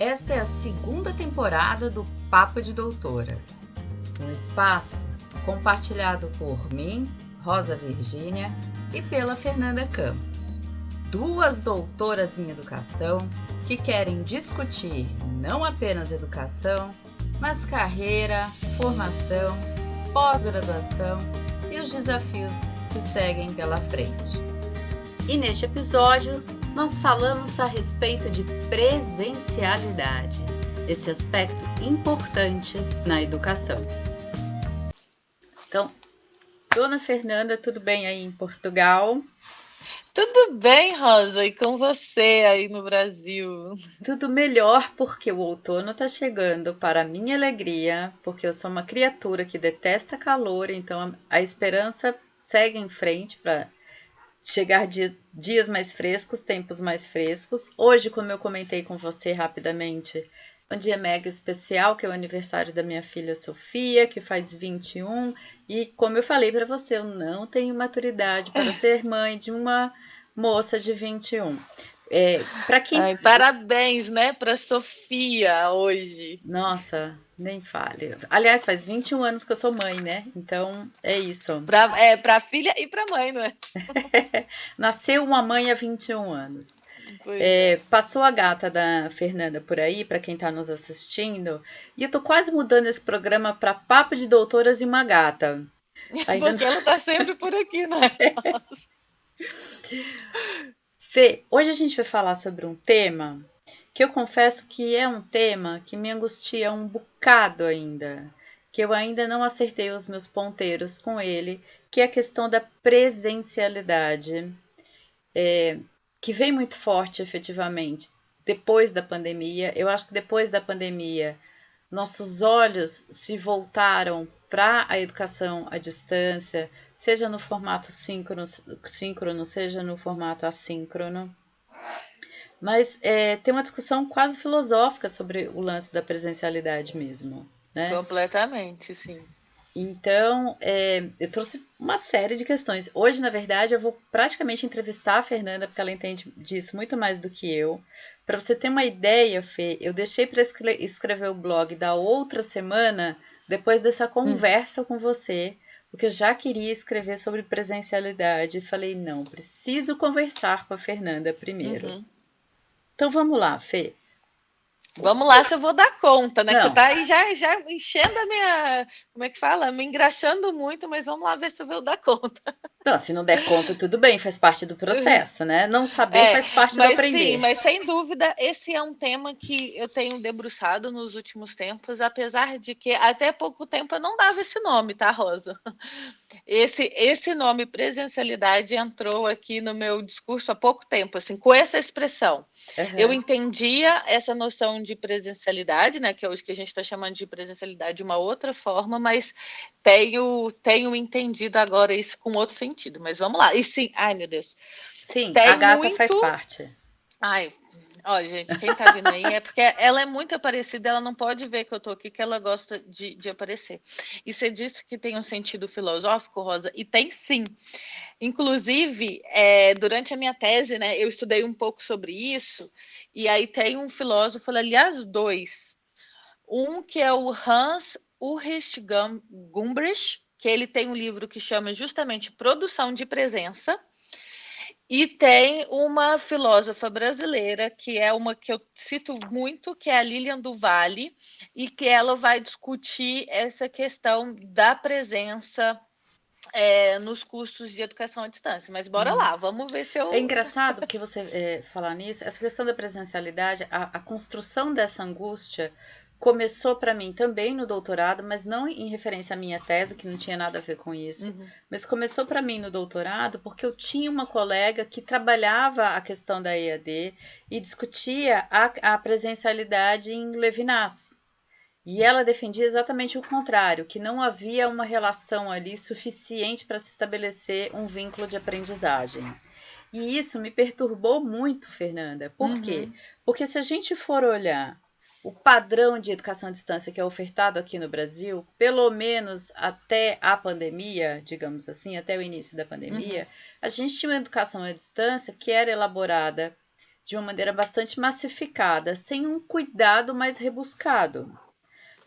Esta é a segunda temporada do Papo de Doutoras, um espaço compartilhado por mim, Rosa Virgínia, e pela Fernanda Campos, duas doutoras em educação que querem discutir não apenas educação, mas carreira, formação, pós-graduação e os desafios que seguem pela frente. E neste episódio, nós falamos a respeito de presencialidade, esse aspecto importante na educação. Então, Dona Fernanda, tudo bem aí em Portugal? Tudo bem, Rosa, e com você aí no Brasil? Tudo melhor porque o outono está chegando, para minha alegria, porque eu sou uma criatura que detesta calor, então a esperança segue em frente para chegar dias mais frescos, tempos mais frescos. Hoje, como eu comentei com você rapidamente, um dia mega especial, que é o aniversário da minha filha Sofia, que faz 21, e como eu falei para você, eu não tenho maturidade para ser mãe de uma moça de 21. Para quem... Ai, parabéns, né, para Sofia hoje. Nossa, nem fale. Aliás, faz 21 anos que eu sou mãe, né? Então, é isso. Para filha e para mãe, não é? Nasceu uma mãe há 21 anos. Pois é. Passou a gata da Fernanda por aí, para quem está nos assistindo, e eu tô quase mudando esse programa para Papo de Doutoras e uma Gata. Ainda Porque não... ela está sempre por aqui, né? Fê, hoje a gente vai falar sobre um tema que eu confesso que é um tema que me angustia um bocado ainda, que eu ainda não acertei os meus ponteiros com ele, que é a questão da presencialidade, que vem muito forte efetivamente depois da pandemia. Eu acho que depois da pandemia nossos olhos se voltaram para a educação à distância, seja no formato síncrono, seja no formato assíncrono. Mas tem uma discussão quase filosófica sobre o lance da presencialidade mesmo, né? Completamente, sim. Então, eu trouxe uma série de questões. Hoje, na verdade, eu vou praticamente entrevistar a Fernanda, porque ela entende disso muito mais do que eu. Para você ter uma ideia, Fê, eu deixei para escrever o blog da outra semana, depois dessa conversa com você, porque eu já queria escrever sobre presencialidade. E falei, não, preciso conversar com a Fernanda primeiro. Uhum. Então, vamos lá, Fê. Vamos lá, se eu vou dar conta, né? Que você Não, tá aí já enchendo a minha. Como é que fala? Me engraxando muito, mas vamos lá ver se eu vou dar conta. não, se não der conta, tudo bem, faz parte do processo, né? Não saber faz parte do Mas sim, aprender. mas sem dúvida, esse é um tema que eu tenho debruçado nos últimos tempos, apesar de que até pouco tempo eu não dava esse nome, tá, Rosa? Esse nome presencialidade entrou aqui no meu discurso há pouco tempo, assim, com essa expressão. Eu Uhum. entendia essa noção de presencialidade, né, que é hoje que a gente está chamando de presencialidade de uma outra forma, mas tenho entendido agora isso com outro sentido. Mas vamos lá. E sim, ai meu Deus, Sim, a tem gata faz muito. parte. Ai, olha, gente, quem tá vindo aí é porque ela é muito aparecida, ela não pode ver que eu tô aqui, que ela gosta de aparecer. E você disse que tem um sentido filosófico, Rosa, e tem sim. Inclusive, durante a minha tese, né, eu estudei um pouco sobre isso, e aí tem um filósofo, aliás, dois. Um que é o Hans Ulrich Gumbrich, que ele tem um livro que chama justamente Produção de Presença, e tem uma filósofa brasileira, que é uma que eu cito muito, que é a Lilian do Vale, e que ela vai discutir essa questão da presença nos cursos de educação à distância. Mas bora lá, vamos ver se É eu. engraçado porque você falar nisso, essa questão da presencialidade, a construção dessa angústia começou para mim também no doutorado, mas não em referência à minha tese, que não tinha nada a ver com isso, mas começou para mim no doutorado porque eu tinha uma colega que trabalhava a questão da EAD e discutia a presencialidade em Levinas. E ela defendia exatamente o contrário, que não havia uma relação ali suficiente para se estabelecer um vínculo de aprendizagem. E isso me perturbou muito, Fernanda. Por quê? Porque se a gente for olhar o padrão de educação à distância que é ofertado aqui no Brasil, pelo menos até a pandemia, digamos assim, até o início da pandemia, a gente tinha uma educação à distância que era elaborada de uma maneira bastante massificada, sem um cuidado mais rebuscado.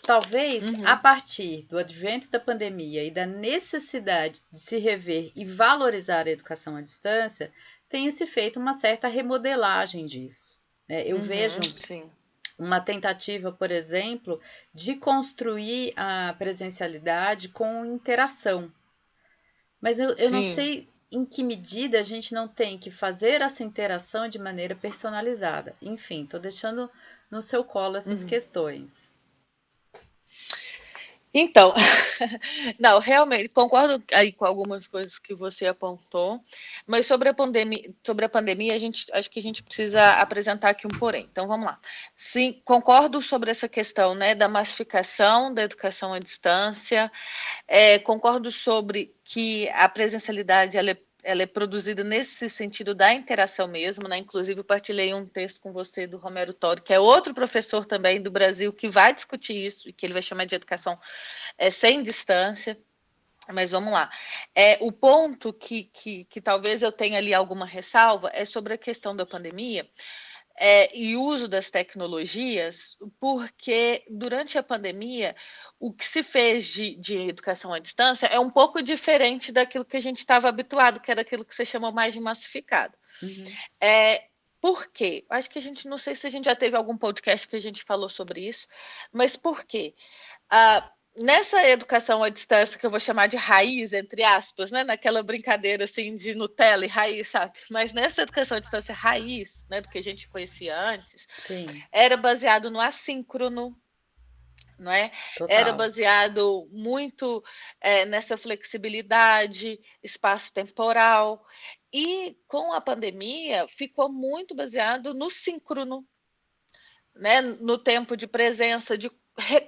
Talvez, a partir do advento da pandemia e da necessidade de se rever e valorizar a educação à distância, tenha se feito uma certa remodelagem disso, né? Eu vejo Sim. uma tentativa, por exemplo, de construir a presencialidade com interação. Mas eu não Sim. sei em que medida a gente não tem que fazer essa interação de maneira personalizada. Enfim, estou deixando no seu colo essas questões. Então, não, realmente, concordo aí com algumas coisas que você apontou, mas sobre a pandemia, acho que a gente precisa apresentar aqui um porém. Então, vamos lá. Sim, concordo sobre essa questão, né, da massificação da educação à distância, concordo sobre que a presencialidade, ela é produzida nesse sentido da interação mesmo, né? Inclusive, eu partilhei um texto com você do Romero Tori, que é outro professor também do Brasil, que vai discutir isso, e que ele vai chamar de educação sem distância. Mas vamos lá. O ponto que talvez eu tenha ali alguma ressalva é sobre a questão da pandemia e uso das tecnologias, porque durante a pandemia o que se fez de educação à distância é um pouco diferente daquilo que a gente estava habituado, que era aquilo que você chamou mais de massificado. Por quê? Acho que não sei se a gente já teve algum podcast que a gente falou sobre isso, mas por quê? Nessa educação à distância, que eu vou chamar de raiz, entre aspas, né? Naquela brincadeira assim de Nutella e raiz, sabe? Mas nessa educação à distância raiz, né, do que a gente conhecia antes, Sim, era baseado no assíncrono, não é? Era total. baseado muito nessa flexibilidade espaço-temporal. E com a pandemia ficou muito baseado no síncrono, né? No tempo de presença, de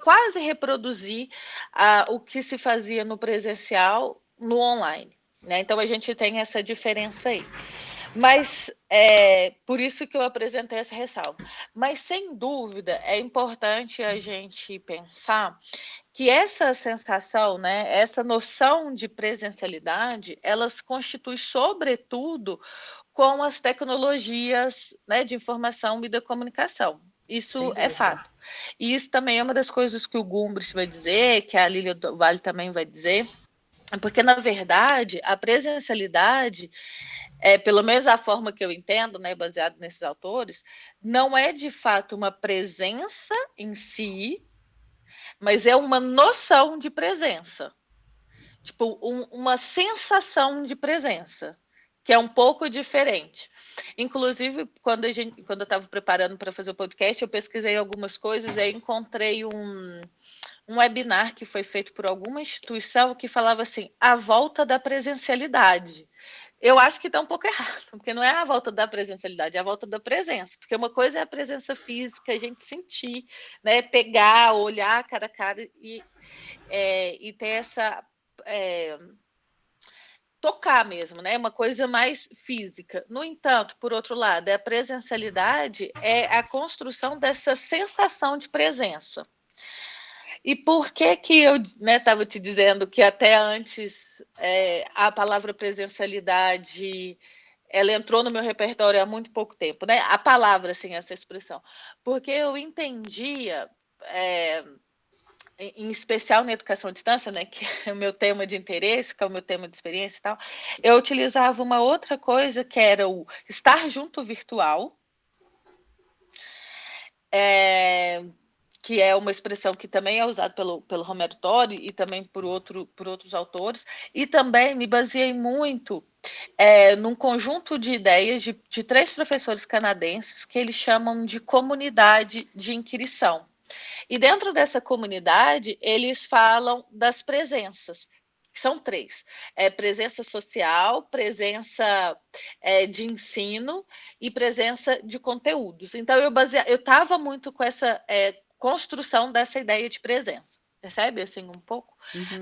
quase reproduzir o que se fazia no presencial no online, né? Então a gente tem essa diferença aí. Mas por isso que eu apresentei essa ressalva. Mas, sem dúvida, é importante a gente pensar que essa sensação, né, essa noção de presencialidade, elas constitui, sobretudo, com as tecnologias, né, de informação e da comunicação. Isso Sem é dúvida. fato. E isso também é uma das coisas que o Gumbris vai dizer, que a Lília do Vale também vai dizer, porque, na verdade, a presencialidade, pelo menos a forma que eu entendo, né, baseado nesses autores, não é de fato uma presença em si, mas é uma noção de presença. Tipo, uma sensação de presença, que é um pouco diferente. Inclusive, quando eu estava preparando para fazer o podcast, eu pesquisei algumas coisas e aí encontrei um webinar que foi feito por alguma instituição que falava assim, a volta da presencialidade. Eu acho que está um pouco errado, porque não é a volta da presencialidade, é a volta da presença. Porque uma coisa é a presença física, a gente sentir, né, pegar, olhar cara a cara e ter essa... tocar mesmo, né? Uma coisa mais física. No entanto, por outro lado, a presencialidade é a construção dessa sensação de presença. E por que eu estava te dizendo que até antes a palavra presencialidade ela entrou no meu repertório há muito pouco tempo, né? A palavra, assim, essa expressão. Porque eu entendia, em especial na educação à distância, né, que é o meu tema de interesse, que é o meu tema de experiência e tal, eu utilizava uma outra coisa que era o estar junto virtual, que é uma expressão que também é usada pelo Romero Tori e também por outros autores, e também me baseei muito num conjunto de ideias de 3 professores canadenses que eles chamam de comunidade de inquirição. E dentro dessa comunidade, eles falam das presenças, que são 3. Presença social, presença de ensino e presença de conteúdos. Então, eu estava muito com essa construção dessa ideia de presença. Percebe, assim, um pouco?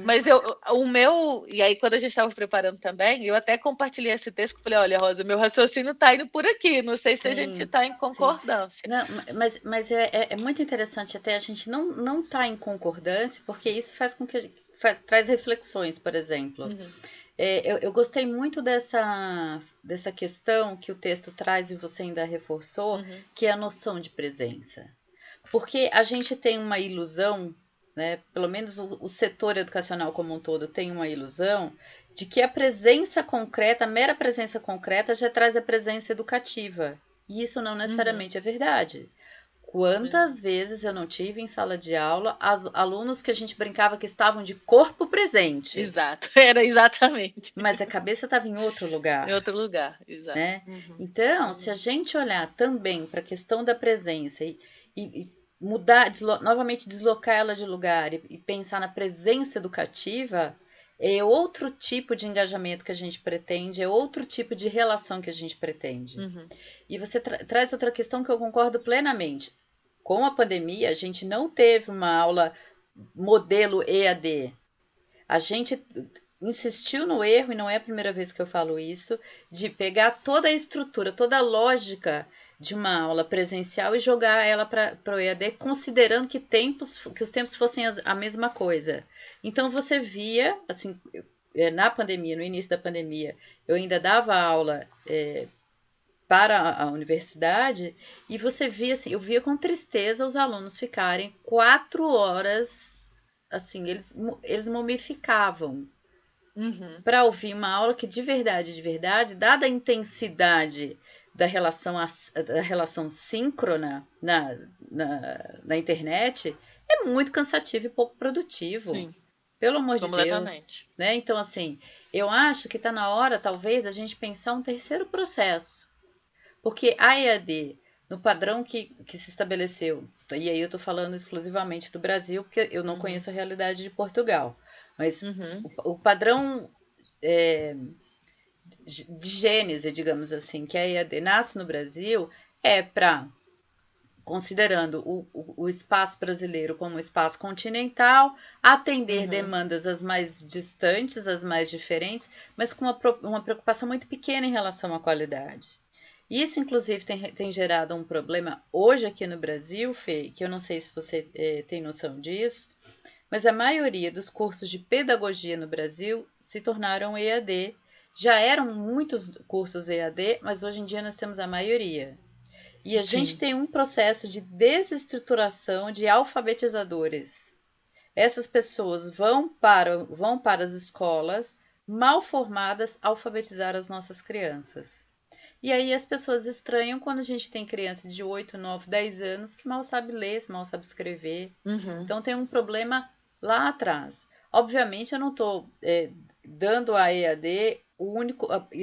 Mas e aí quando a gente estava preparando também, eu até compartilhei esse texto, falei, olha, Rosa, meu raciocínio está indo por aqui, não sei se a gente Sim, está em sim. concordância. Não, mas é muito interessante até a gente não tá em concordância, porque isso faz com que traz reflexões, por exemplo. Eu gostei muito dessa questão que o texto traz e você ainda reforçou, que é a noção de presença. Porque a gente tem uma ilusão, né? Pelo menos o setor educacional como um todo tem uma ilusão de que a presença concreta, a mera presença concreta já traz a presença educativa. E isso não necessariamente é verdade. Quantas vezes eu não tive em sala de aula alunos que a gente brincava que estavam de corpo presente, Exato, era exatamente. mas a cabeça estava em outro Em lugar, outro lugar, exato. né? Então, se a gente olhar também para a questão da presença e mudar, novamente deslocar ela de lugar e pensar na presença educativa, é outro tipo de engajamento que a gente pretende, é outro tipo de relação que a gente pretende. E você traz outra questão que eu concordo plenamente. Com a pandemia, a gente não teve uma aula modelo EAD. A gente insistiu no erro, e não é a primeira vez que eu falo isso, de pegar toda a estrutura, toda a lógica de uma aula presencial e jogar ela para o EAD, considerando que os tempos fossem a mesma coisa. Então você via, assim, na pandemia, no início da pandemia, eu ainda dava aula para a universidade e você via assim, eu via com tristeza os alunos ficarem 4 horas, assim, eles mumificavam para ouvir uma aula que de verdade, dada a intensidade da relação síncrona na internet, é muito cansativo e pouco produtivo. Sim, Pelo amor de Deus. completamente. Né? Então, assim, eu acho que está na hora, talvez, a gente pensar um terceiro processo. Porque a EAD, no padrão que se estabeleceu, e aí eu estou falando exclusivamente do Brasil, porque eu não conheço a realidade de Portugal, mas o padrão é, de gênese, digamos assim, que a EAD nasce no Brasil, é para, considerando o espaço brasileiro como um espaço continental, atender demandas as mais distantes, as mais diferentes, mas com uma preocupação muito pequena em relação à qualidade. Isso, inclusive, tem gerado um problema hoje aqui no Brasil, Fê, que eu não sei se você tem noção disso, mas a maioria dos cursos de pedagogia no Brasil se tornaram EAD. Já eram muitos cursos EAD, mas hoje em dia nós temos a maioria. E a gente Sim. tem um processo de desestruturação de alfabetizadores. Essas pessoas vão para as escolas mal formadas alfabetizar as nossas crianças. E aí as pessoas estranham quando a gente tem criança de 8, 9, 10 anos que mal sabe ler, mal sabe escrever. Então tem um problema lá atrás. Obviamente eu não estou dando a EAD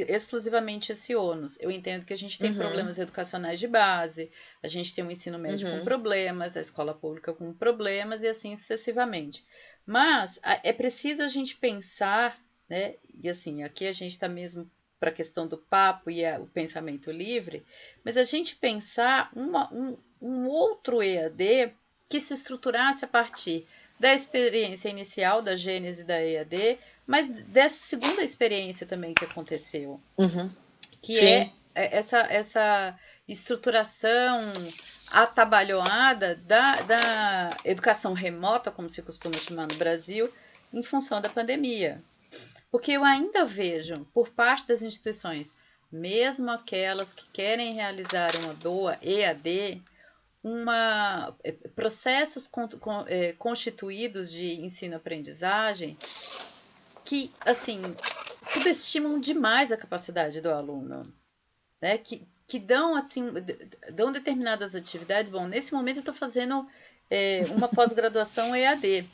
exclusivamente esse ônus. Eu entendo que a gente tem problemas educacionais de base, a gente tem um ensino médio com problemas, a escola pública com problemas e assim sucessivamente. Mas é preciso a gente pensar, né? E assim, aqui a gente está mesmo para a questão do papo e o pensamento livre, mas a gente pensar um outro EAD que se estruturasse a partir da experiência inicial, da gênese da EAD, mas dessa segunda experiência também que aconteceu, que Sim. essa estruturação atabalhoada da educação remota, como se costuma chamar no Brasil, em função da pandemia. Porque eu ainda vejo, por parte das instituições, mesmo aquelas que querem realizar uma boa EAD, processos constituídos de ensino-aprendizagem que, assim, subestimam demais a capacidade do aluno, né? Que dão, assim, dão determinadas atividades. Bom, nesse momento eu estou fazendo uma pós-graduação EAD.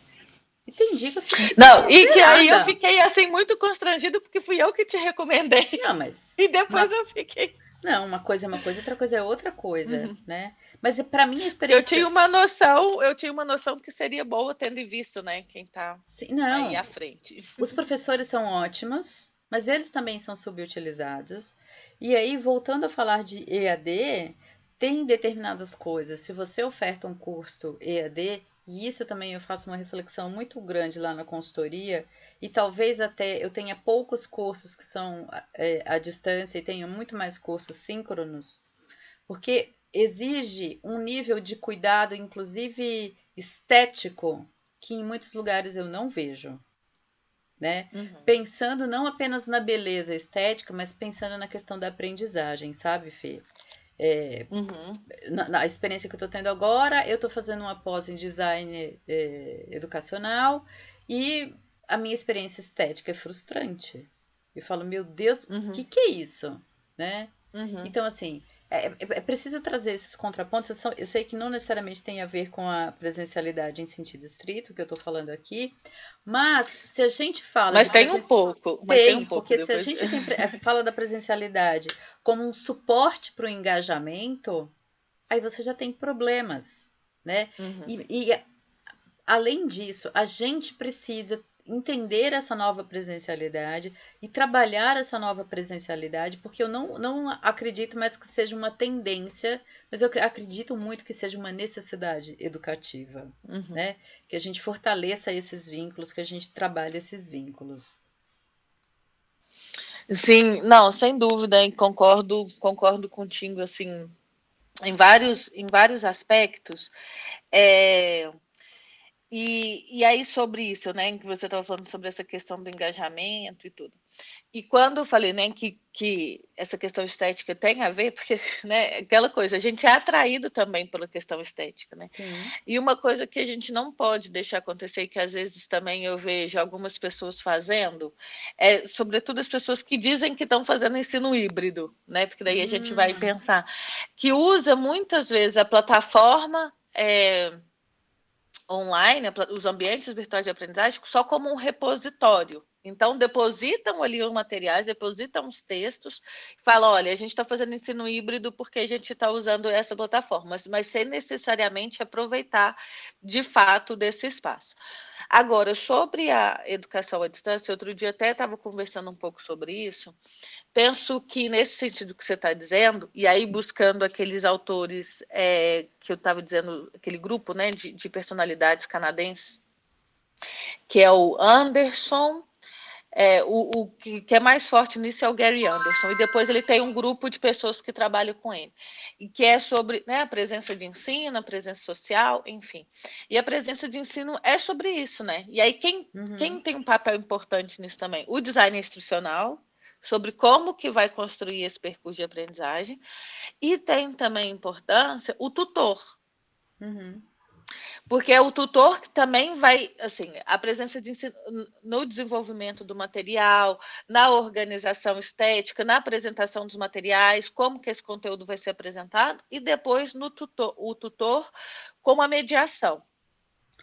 E tem dia que eu fico Não, e que aí eu desesperada. fiquei assim muito constrangido porque fui eu que te recomendei. Não, mas E depois uma, eu fiquei. não, uma coisa é uma coisa, outra coisa é outra coisa, né? Mas para mim a Eu experiência. tinha uma noção que seria boa tendo visto, né, quem tá Sim, aí não, à frente. os professores são ótimos, mas eles também são subutilizados. E aí, voltando a falar de EAD, tem determinadas coisas. Se você oferta um curso EAD, e isso também eu faço uma reflexão muito grande lá na consultoria, e talvez até eu tenha poucos cursos que são à distância e tenha muito mais cursos síncronos, porque exige um nível de cuidado, inclusive estético, que em muitos lugares eu não vejo. né? Uhum. Pensando não apenas na beleza estética, mas pensando na questão da aprendizagem, sabe, Fê? É, Uhum. na experiência que eu estou tendo agora, eu estou fazendo uma pós em design educacional e a minha experiência estética é frustrante. Eu falo, meu Deus, o Uhum. que é isso? Né? Uhum. Então, assim, é preciso trazer esses contrapontos. Eu sei que não necessariamente tem a ver com a presencialidade em sentido estrito, que eu estou falando aqui, mas se a gente fala de Mas tem um presencialidade. pouco, mas tem um Tem, pouco porque se a depois. gente fala da presencialidade como um suporte para o engajamento, aí você já tem problemas, né? Uhum. E além disso, a gente precisa entender essa nova presencialidade e trabalhar essa nova presencialidade, porque eu não acredito mais que seja uma tendência, mas eu acredito muito que seja uma necessidade educativa, Uhum. né? Que a gente fortaleça esses vínculos, que a gente trabalhe esses vínculos. Sim, não, sem dúvida, e concordo contigo, assim, em vários aspectos. É, e aí, sobre isso, né, que você estava falando sobre essa questão do engajamento e tudo. E quando eu falei, né, que essa questão estética tem a ver, porque, né, aquela coisa, a gente é atraído também pela questão estética, né? Sim. E uma coisa que a gente não pode deixar acontecer, que às vezes também eu vejo algumas pessoas fazendo, sobretudo as pessoas que dizem que estão fazendo ensino híbrido, né? Porque daí a gente vai pensar que usa muitas vezes a plataforma online, os ambientes virtuais de aprendizagem, só como um repositório. Então, depositam ali os materiais, depositam os textos, falam, olha, a gente está fazendo ensino híbrido porque a gente está usando essa plataforma, mas sem necessariamente aproveitar, de fato, desse espaço. Agora, sobre a educação à distância, outro dia até estava conversando um pouco sobre isso, penso que nesse sentido que você está dizendo, e aí buscando aqueles autores que eu estava dizendo, aquele grupo, né, de personalidades canadenses, que é o Anderson, o que é mais forte nisso é o Gary Anderson, e depois ele tem um grupo de pessoas que trabalham com ele, e que é sobre, né, a presença de ensino, a presença social, enfim. E a presença de ensino é sobre isso, né? E aí quem tem um papel importante nisso também? O design instrucional, sobre como que vai construir esse percurso de aprendizagem, e tem também importância o tutor, Uhum. porque é o tutor que também vai, assim, a presença de ensino no desenvolvimento do material, na organização estética, na apresentação dos materiais, como que esse conteúdo vai ser apresentado, e depois no tutor, o tutor com a mediação.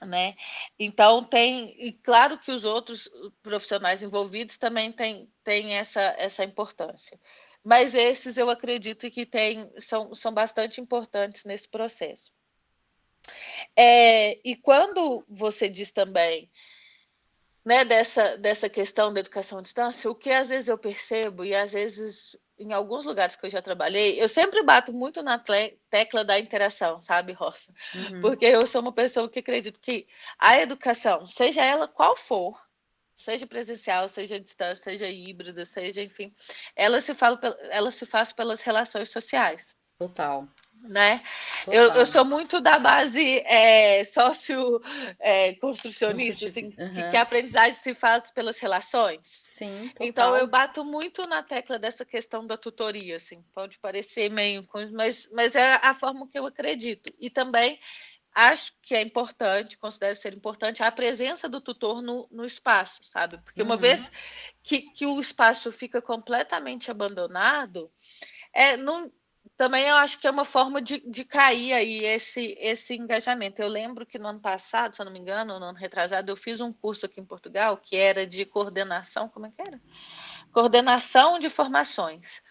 Né? Então tem, e claro que os outros profissionais envolvidos também têm essa importância. Mas esses eu acredito que são bastante importantes nesse processo. E quando você diz também, né, dessa questão da educação à distância, o que às vezes eu percebo, e às vezes em alguns lugares que eu já trabalhei, eu sempre bato muito na tecla da interação, sabe, Roça? Uhum. Porque eu sou uma pessoa que acredito que a educação, seja ela qual for, seja presencial, seja à distância, seja híbrida, seja, enfim, ela se faz pelas relações sociais. Total. Né? Eu Total. sou muito da base construcionista, assim, Construtivista. que a Uhum. aprendizagem se faz pelas relações. Sim, Então, eu total. bato muito na tecla dessa questão da tutoria, assim, pode parecer meio, mas é a forma que eu acredito. E também acho que é importante, considero ser importante, a presença do tutor no espaço, sabe? Porque uma Uhum. vez que o espaço fica completamente abandonado, não, também eu acho que é uma forma de cair aí esse engajamento. Eu lembro que no ano passado, se eu não me engano, no ano retrasado, eu fiz um curso aqui em Portugal que era de coordenação, como é que era? Coordenação de formações.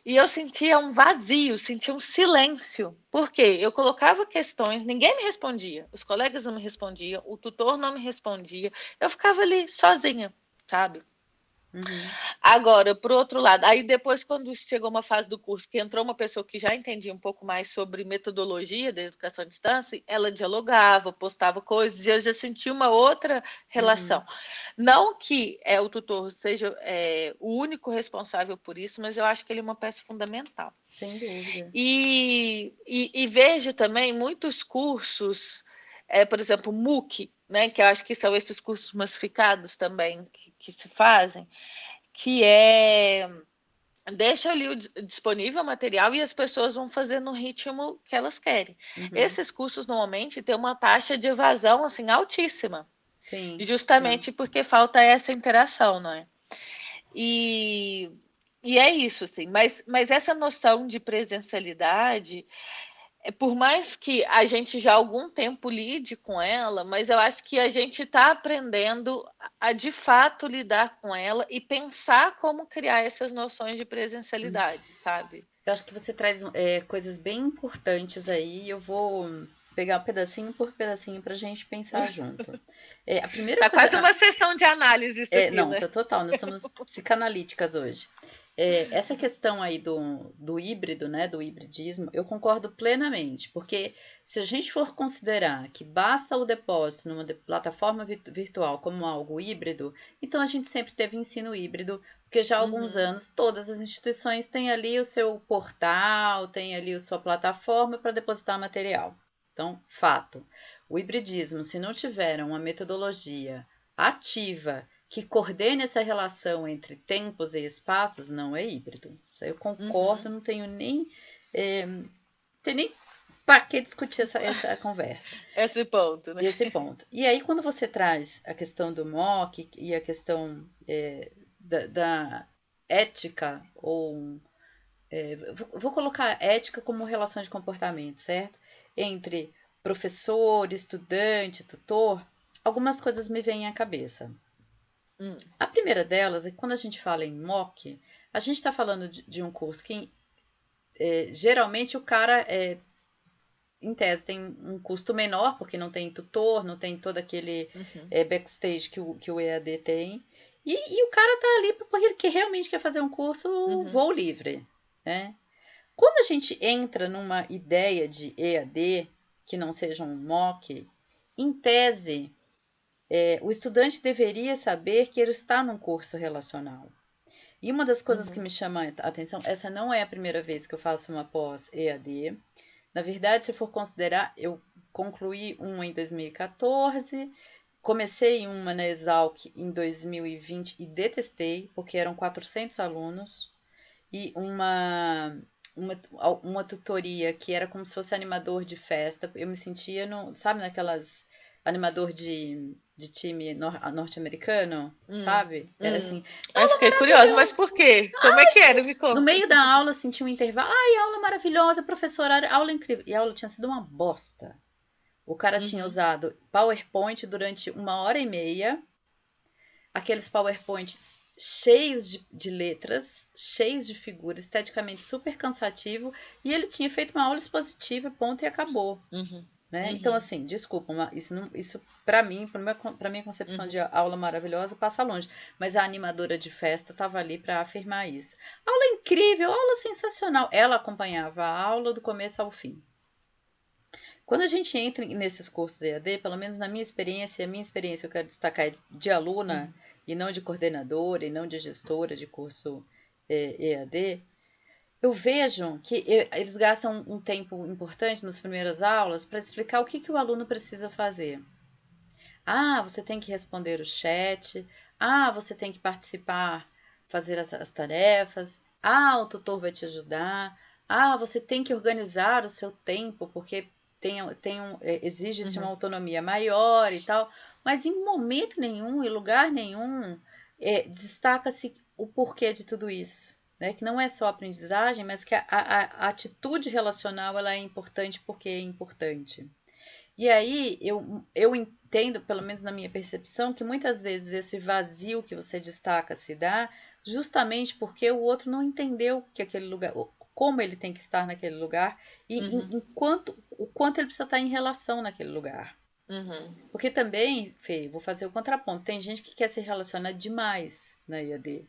E eu sentia um vazio, sentia um silêncio. Por quê? Eu colocava questões, ninguém me respondia, os colegas não me respondiam, o tutor não me respondia, eu ficava ali sozinha, sabe? Uhum. Agora, por outro lado, aí depois, quando chegou uma fase do curso que entrou uma pessoa que já entendia um pouco mais sobre metodologia da educação à distância, ela dialogava, postava coisas, e eu já senti uma outra relação. Uhum. Não que o tutor seja o único responsável por isso, mas eu acho que ele é uma peça fundamental. Sem dúvida. E vejo também muitos cursos por exemplo, MOOC, né, que eu acho que são esses cursos massificados também que se fazem, que deixa ali disponível o material e as pessoas vão fazer no ritmo que elas querem. Uhum. Esses cursos normalmente têm uma taxa de evasão assim altíssima, Sim, justamente sim. porque falta essa interação, não é? E, e é isso, assim. Mas essa noção de presencialidade, por mais que a gente já há algum tempo lide com ela, mas eu acho que a gente está aprendendo a de fato lidar com ela e pensar como criar essas noções de presencialidade, sabe? Eu acho que você traz coisas bem importantes aí e eu vou pegar pedacinho por pedacinho pra gente pensar junto. A primeira Tá coisa. quase uma sessão de análise isso aqui, Não, né? tá total, nós estamos psicanalíticas hoje. Essa questão aí do híbrido, né, do hibridismo, eu concordo plenamente, porque se a gente for considerar que basta o depósito numa plataforma virtual como algo híbrido, então a gente sempre teve ensino híbrido, porque já há alguns anos todas as instituições têm ali o seu portal, tem ali a sua plataforma para depositar material. Então, fato. O hibridismo, se não tiver uma metodologia ativa que coordene essa relação entre tempos e espaços, não é híbrido. Isso aí eu concordo, não tenho nem, tem nem para que discutir essa conversa. Esse ponto, né? Esse ponto. E aí, quando você traz a questão do MOC e a questão da ética, ou. Vou colocar ética como relação de comportamento, certo? Entre professor, estudante, tutor, algumas coisas me vêm à cabeça. A primeira delas é que quando a gente fala em MOOC, a gente está falando de um curso que geralmente o cara, em tese, tem um custo menor, porque não tem tutor, não tem todo aquele backstage que o EAD tem. E o cara tá ali porque ele realmente quer fazer um curso voo livre, né? Quando a gente entra numa ideia de EAD, que não seja um MOOC, em tese, o estudante deveria saber que ele está num curso relacional. E uma das coisas que me chama a atenção, essa não é a primeira vez que eu faço uma pós EAD. Na verdade, se for considerar, eu concluí uma em 2014, comecei uma na Exalc em 2020 e detestei, porque eram 400 alunos, e uma tutoria que era como se fosse animador de festa. Eu me sentia, no, sabe, naquelas animador de time norte-americano, sabe? Era assim, Eu aula fiquei curiosa, mas maravilhosa. por quê? Como é que era? Me No conta. meio da aula, senti um intervalo. Ai, aula maravilhosa, professora, aula incrível. E a aula tinha sido uma bosta. O cara tinha usado PowerPoint durante 1 hora e meia, aqueles PowerPoints cheios de letras, cheios de figuras, esteticamente super cansativo, e ele tinha feito uma aula expositiva, ponto, e acabou. Né? Então, assim, desculpa, isso para mim, para minha concepção de aula maravilhosa, passa longe. Mas a animadora de festa estava ali para afirmar isso. Aula incrível, aula sensacional. Ela acompanhava a aula do começo ao fim. Quando a gente entra nesses cursos EAD, pelo menos na minha experiência, a minha experiência eu quero destacar é de aluna e não de coordenadora e não de gestora de curso EAD, eu vejo que eles gastam um tempo importante nas primeiras aulas para explicar o que o aluno precisa fazer. Ah, você tem que responder o chat. Ah, você tem que participar, fazer as tarefas. Ah, o tutor vai te ajudar. Ah, você tem que organizar o seu tempo, porque exige-se uma autonomia maior e tal. Mas em momento nenhum, em lugar nenhum, destaca-se o porquê de tudo isso. Né? Que não é só aprendizagem, mas que a atitude relacional ela é importante porque é importante. E aí eu entendo, pelo menos na minha percepção, que muitas vezes esse vazio que você destaca se dá justamente porque o outro não entendeu que aquele lugar, como ele tem que estar naquele lugar e o quanto ele precisa estar em relação naquele lugar. Porque também, Fê, vou fazer o contraponto. Tem gente que quer se relacionar demais na IAD.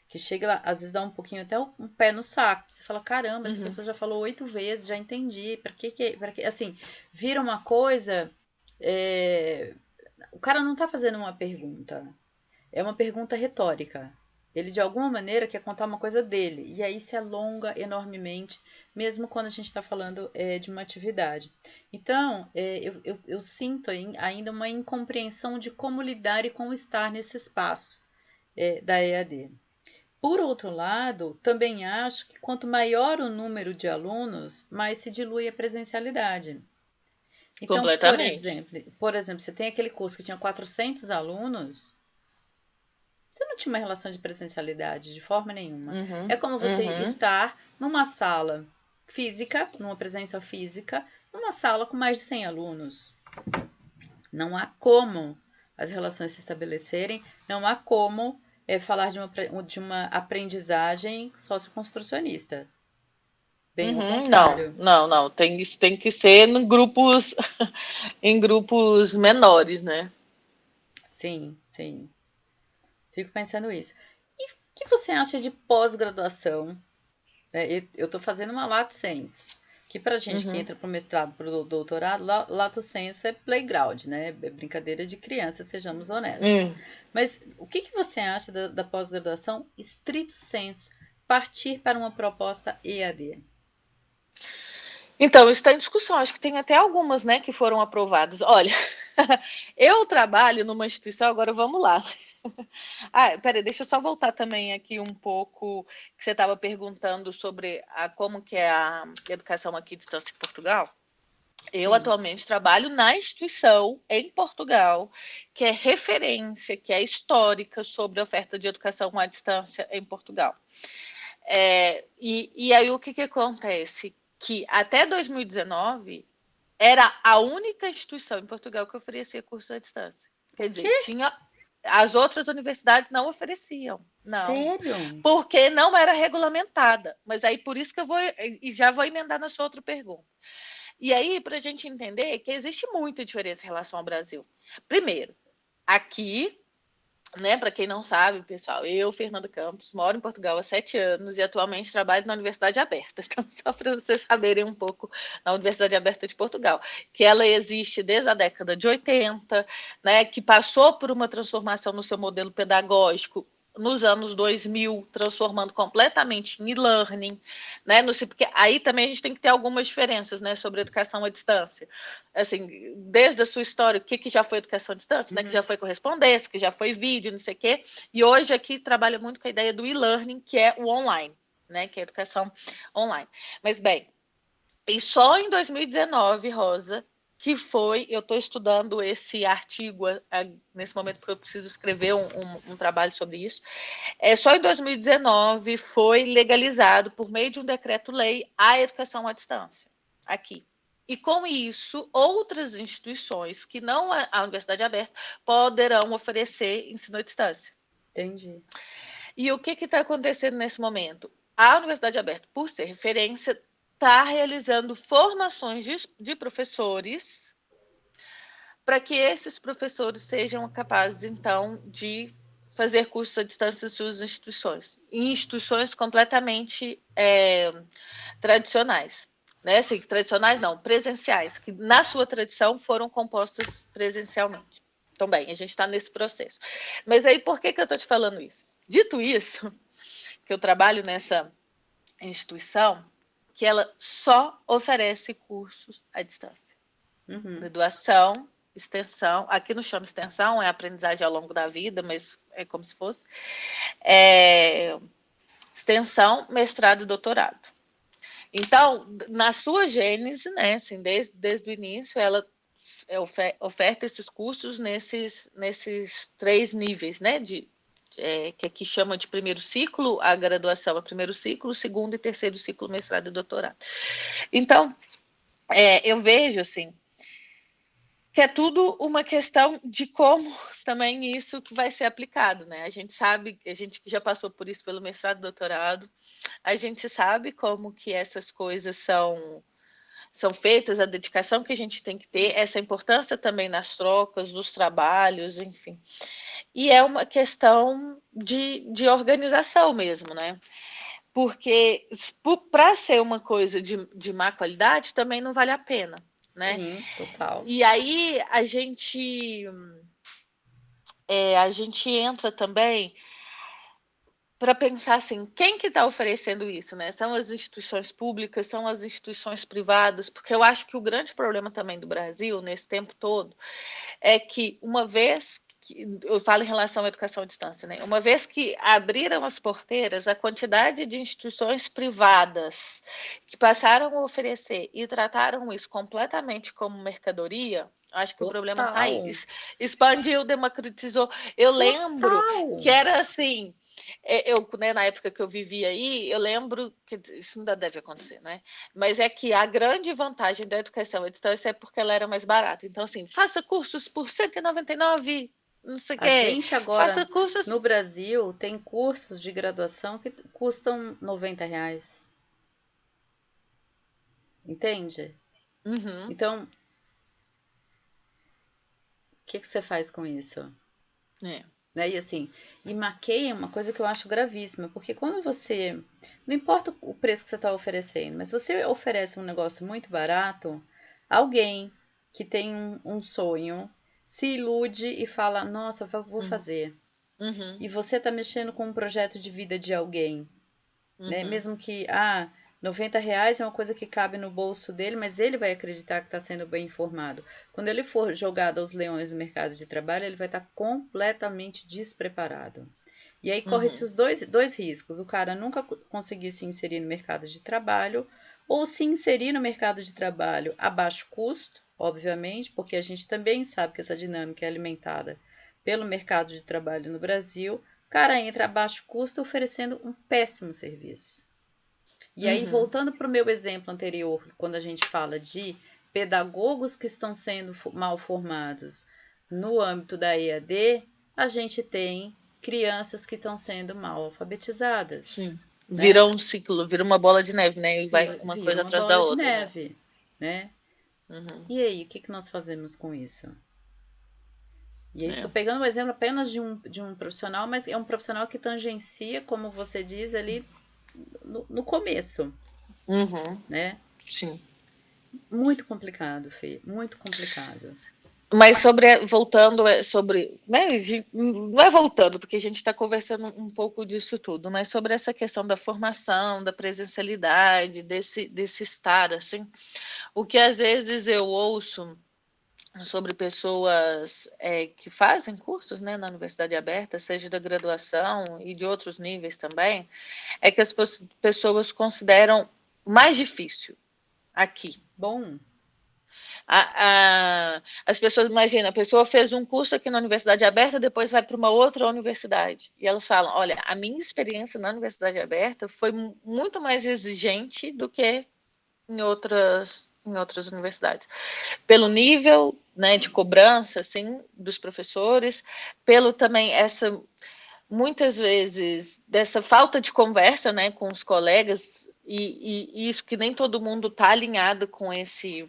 Que chega lá, às vezes dá um pouquinho até um pé no saco. Você fala, caramba, essa pessoa já falou 8 vezes, já entendi. Pra que? Assim, vira uma coisa. O cara não tá fazendo uma pergunta. É uma pergunta retórica. Ele, de alguma maneira, quer contar uma coisa dele. E aí se alonga enormemente, mesmo quando a gente está falando de uma atividade. Então, eu sinto ainda uma incompreensão de como lidar e como estar nesse espaço da EAD. Por outro lado, também acho que quanto maior o número de alunos, mais se dilui a presencialidade. Então, Completamente. por exemplo, você tem aquele curso que tinha 400 alunos, você não tinha uma relação de presencialidade de forma nenhuma. É Uhum, como você uhum. estar numa sala física, numa presença física, numa sala com mais de 100 alunos. Não há como as relações se estabelecerem, não há como falar de uma aprendizagem socioconstrucionista. Bem ao Uhum, não, contrário. não, não. Isso tem que ser em grupos, em grupos menores, né? Sim, sim. Fico pensando isso. E o que você acha de pós-graduação? Eu estou fazendo uma lato sensu, que para gente que Uhum. entra para o mestrado, para o doutorado, lato sensu é playground, né? É brincadeira de criança, sejamos honestos. Hum. Mas o que você acha da pós-graduação estrito sensu, partir para uma proposta EAD? Então, isso está em discussão. Acho que tem até algumas, né, que foram aprovadas. Olha, eu trabalho numa instituição, agora vamos lá. Ah, peraí, deixa eu só voltar também aqui um pouco, que você estava perguntando sobre como que é a educação aqui à distância em Portugal. Eu Sim. atualmente trabalho na instituição em Portugal, que é referência, que é histórica sobre a oferta de educação à distância em Portugal. E aí o que acontece? Que até 2019 era a única instituição em Portugal que oferecia curso à distância. O Quer quê? dizer, tinha as outras universidades não ofereciam, não, Sério? porque não era regulamentada. Mas aí por isso que eu vou e já vou emendar na sua outra pergunta. E aí para a gente entender que existe muita diferença em relação ao Brasil. Primeiro, aqui, né, para quem não sabe, pessoal, eu, Fernanda Campos, moro em Portugal há 7 anos e atualmente trabalho na Universidade Aberta. Então, só para vocês saberem um pouco, na Universidade Aberta de Portugal, que ela existe desde a década de 80, né, que passou por uma transformação no seu modelo pedagógico nos anos 2000, transformando completamente em e-learning, né? Porque aí também a gente tem que ter algumas diferenças, né, sobre educação à distância. Assim, desde a sua história, o que já foi educação à distância, né, que já foi correspondência, que já foi vídeo, não sei o quê. E hoje aqui trabalha muito com a ideia do e-learning, que é o online, né, que é a educação online. Mas bem, e só em 2019, Rosa, que foi, eu estou estudando esse artigo nesse momento porque eu preciso escrever um trabalho sobre isso. Só em 2019 foi legalizado, por meio de um decreto-lei, a educação à distância, aqui. E com isso, outras instituições que não a Universidade Aberta poderão oferecer ensino à distância. Entendi. E o que está acontecendo nesse momento? A Universidade Aberta, por ser referência, está realizando formações de professores para que esses professores sejam capazes, então, de fazer cursos à distância em suas instituições, em instituições completamente tradicionais. Né? Assim, tradicionais não, presenciais, que na sua tradição foram compostas presencialmente. Então, bem, a gente está nesse processo. Mas aí, por que eu estou te falando isso? Dito isso, que eu trabalho nessa instituição, que ela só oferece cursos à distância. Uhum. Graduação, extensão, aqui não chama extensão, é aprendizagem ao longo da vida, mas é como se fosse. Extensão, mestrado e doutorado. Então, na sua gênese, né, assim, desde o início, ela oferta esses cursos nesses 3 níveis, né, que aqui chama de primeiro ciclo, a graduação é primeiro ciclo, segundo e terceiro ciclo, mestrado e doutorado. Então, eu vejo, assim, que é tudo uma questão de como também isso vai ser aplicado, né? A gente sabe, a gente que já passou por isso pelo mestrado e doutorado, a gente sabe como que essas coisas são feitas, a dedicação que a gente tem que ter, essa importância também nas trocas, dos trabalhos, enfim. E é uma questão de organização mesmo, né? Porque para ser uma coisa de má qualidade também não vale a pena, né? Sim, total. E aí a gente entra também para pensar assim, quem que está oferecendo isso, né? São as instituições públicas, são as instituições privadas, porque eu acho que o grande problema também do Brasil, nesse tempo todo, é que uma vez que, eu falo em relação à educação à distância, né? Uma vez que abriram as porteiras, a quantidade de instituições privadas que passaram a oferecer e trataram isso completamente como mercadoria, acho que o problema está aí. Total. Expandiu, democratizou. Eu lembro Total. que era assim, eu, né, na época que eu vivia aí, eu lembro que isso ainda deve acontecer, né? Mas é que a grande vantagem da educação à distância é porque ela era mais barata. Então, assim, faça cursos por R$ 199, não sei o A quê. gente Faça agora no cursos. Brasil tem cursos de graduação que custam R$ 90. Entende? Uhum, Então, o que você faz com isso? é. Né? E assim, e maqueia é uma coisa que eu acho gravíssima, porque quando você. Não importa o preço que você está oferecendo, mas se você oferece um negócio muito barato, alguém que tem um sonho se ilude e fala: Nossa, eu vou Uhum, fazer. uhum, E você está mexendo com um projeto de vida de alguém, né? uhum, Mesmo que, R$ 90 é uma coisa que cabe no bolso dele, mas ele vai acreditar que está sendo bem informado. Quando ele for jogado aos leões no mercado de trabalho, ele vai estar completamente despreparado. E aí corre-se uhum, os dois riscos: o cara nunca conseguir se inserir no mercado de trabalho, ou se inserir no mercado de trabalho a baixo custo, obviamente, porque a gente também sabe que essa dinâmica é alimentada pelo mercado de trabalho no Brasil. O cara entra a baixo custo oferecendo um péssimo serviço. E aí, uhum. voltando para o meu exemplo anterior, quando a gente fala de pedagogos que estão sendo mal formados no âmbito da EAD, a gente tem crianças que estão sendo mal alfabetizadas, Sim. né? Vira um ciclo, vira uma bola de neve, né? E vai uma Vira coisa uma atrás da bola de outra, né? neve, né? Uhum, E aí, o que, que nós fazemos com isso? E aí, é. estou pegando um exemplo apenas de um profissional, mas é um profissional que tangencia, como você diz, ali no começo, Uhum, né? sim. Muito complicado, Fê, muito complicado. Mas voltando, sobre, né, não é voltando, porque a gente está conversando um pouco disso tudo, mas sobre essa questão da formação, da presencialidade, desse estar, assim, o que às vezes eu ouço sobre pessoas que fazem cursos, né, na universidade aberta, seja da graduação e de outros níveis também, é que as pessoas consideram mais difícil aqui. Que bom. As pessoas, imagina, a pessoa fez um curso aqui na universidade aberta, depois vai para uma outra universidade. E elas falam: olha, a minha experiência na universidade aberta foi muito mais exigente do que em outras universidades. Pelo nível, né, de cobrança, assim, dos professores, pelo também muitas vezes, dessa falta de conversa, né, com os colegas, e isso que nem todo mundo está alinhado com esse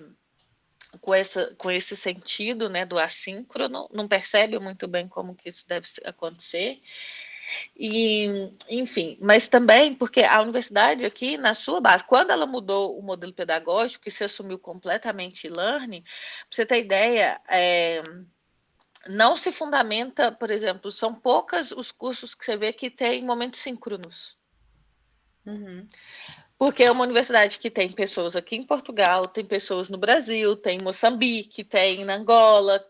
sentido, né, do assíncrono, não percebe muito bem como que isso deve acontecer. E, enfim, mas também porque a universidade aqui, na sua base, quando ela mudou o modelo pedagógico e se assumiu completamente e-learning, para você ter ideia, não se fundamenta, por exemplo, são poucas os cursos que você vê que tem momentos síncronos. Uhum. Porque é uma universidade que tem pessoas aqui em Portugal, tem pessoas no Brasil, tem em Moçambique, tem na Angola,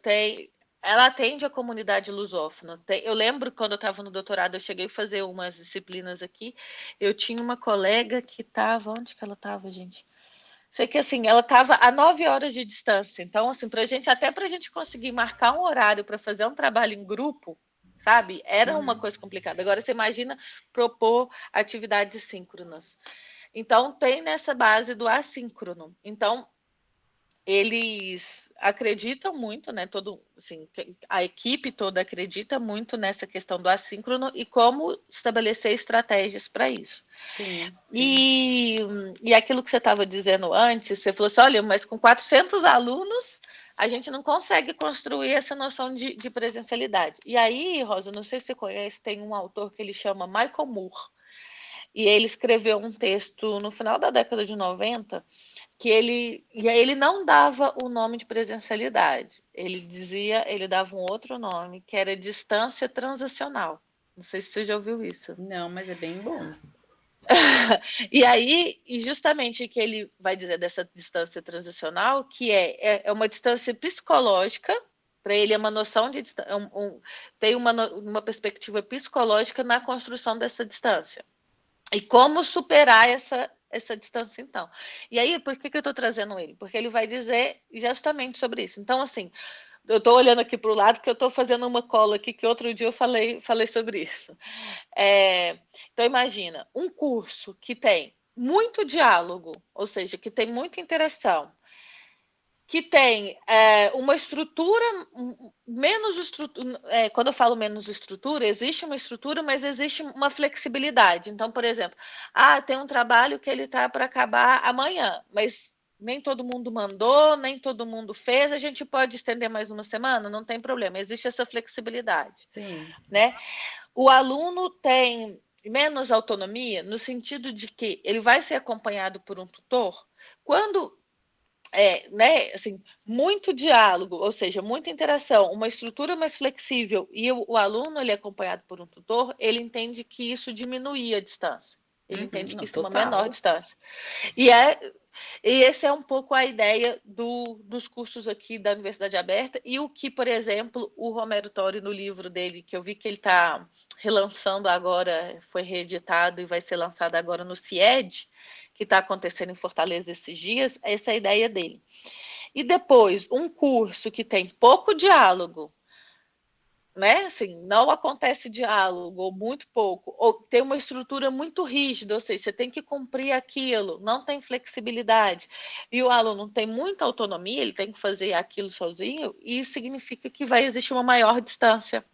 ela atende a comunidade lusófona. Eu lembro quando eu estava no doutorado, eu cheguei a fazer umas disciplinas aqui, eu tinha uma colega que estava, onde que ela estava, gente? Sei que assim, ela estava a 9 horas de distância. Então, assim, até para a gente conseguir marcar um horário para fazer um trabalho em grupo, sabe? Era uma Uhum. coisa complicada. Agora, você imagina propor atividades síncronas. Então, tem nessa base do assíncrono. Então, eles acreditam muito, né? Assim, a equipe toda acredita muito nessa questão do assíncrono e como estabelecer estratégias para isso. Sim, sim. E, e aquilo que você estava dizendo antes, você falou assim: olha, mas com 400 alunos, a gente não consegue construir essa noção de presencialidade. E aí, Rosa, não sei se você conhece, tem um autor que ele chama Michael Moore. E ele escreveu um texto no final da década de 90 e aí ele não dava o nome de presencialidade. Ele dava um outro nome, que era distância transacional. Não sei se você já ouviu isso. Não, mas é bem bom. E aí, e justamente que ele vai dizer dessa distância transicional, que é uma distância psicológica, para ele é uma noção de tem uma perspectiva psicológica na construção dessa distância. E como superar essa distância, então. E aí, por que eu estou trazendo ele? Porque ele vai dizer justamente sobre isso. Então, assim, eu estou olhando aqui para o lado, porque eu estou fazendo uma cola aqui, que outro dia eu falei sobre isso. Então, imagina, um curso que tem muito diálogo, ou seja, que tem muita interação, que tem uma estrutura menos estrutura. Quando eu falo menos estrutura, existe uma estrutura, mas existe uma flexibilidade. Então, por exemplo, tem um trabalho que ele está para acabar amanhã, mas nem todo mundo mandou, nem todo mundo fez, a gente pode estender mais uma semana, não tem problema, existe essa flexibilidade. Sim. Né? O aluno tem menos autonomia no sentido de que ele vai ser acompanhado por um tutor quando né, assim, muito diálogo, ou seja, muita interação, uma estrutura mais flexível e o aluno ele é acompanhado por um tutor, ele entende que isso diminui a distância. Ele entende que Não, isso é uma total. menor distância. E esse é um pouco a ideia dos cursos aqui da Universidade Aberta e o que, por exemplo, o Romero Tori, no livro dele, que eu vi que ele está relançando agora, foi reeditado e vai ser lançado agora no CIED, que está acontecendo em Fortaleza esses dias, essa é a ideia dele. E depois, um curso que tem pouco diálogo, né? Assim, não acontece diálogo, ou muito pouco, ou tem uma estrutura muito rígida, ou seja, você tem que cumprir aquilo, não tem flexibilidade, e o aluno tem muita autonomia, ele tem que fazer aquilo sozinho, e isso significa que vai existir uma maior distância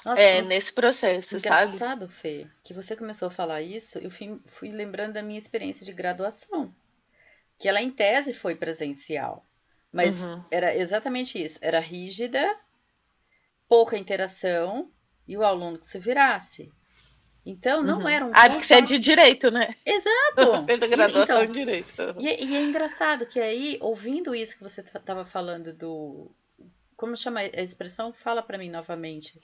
Nossa, nesse processo, sabe? engraçado, Fê, que você começou a falar isso, eu fui lembrando da minha experiência de graduação, que ela em tese foi presencial, mas Uhum. era exatamente isso, era rígida, pouca interação e o aluno que se virasse. Então não Uhum. era um Porque você é contato. de direito, né? Exato! Fez a graduação Então, em direito. e é engraçado que aí, ouvindo isso que você estava falando do. Como chama a expressão? Fala para mim novamente.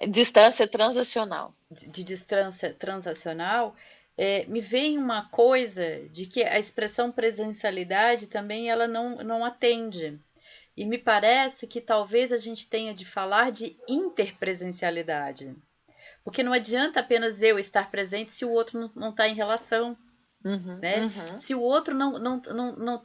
Distância transacional. De distância transacional, me vem uma coisa de que a expressão presencialidade também ela não atende. E me parece que talvez a gente tenha de falar de interpresencialidade. Porque não adianta apenas eu estar presente se o outro não está em relação. Uhum, Né? uhum, Se o outro não